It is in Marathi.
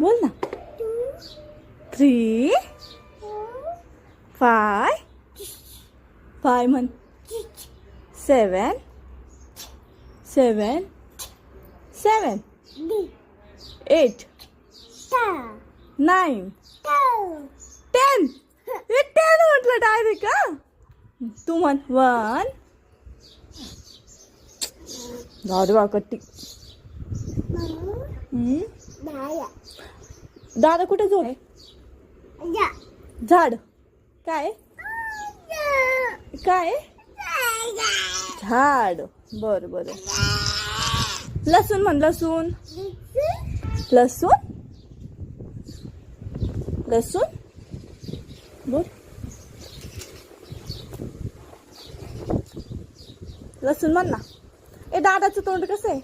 बोल ना. 3 5 5 म्हण. 7 7 7 8 9 10. हे 10 म्हटलं डायरेक्ट का. तू म्हण 1. दादा वाकट्टी. दादा कुठे झोपे. झाड काय काय झाड. बर बर. लसूण म्हण. लसूण लसूण लसूण बोल. लसूण म्हण ना. ए दादाचं तोंड कसं आहे.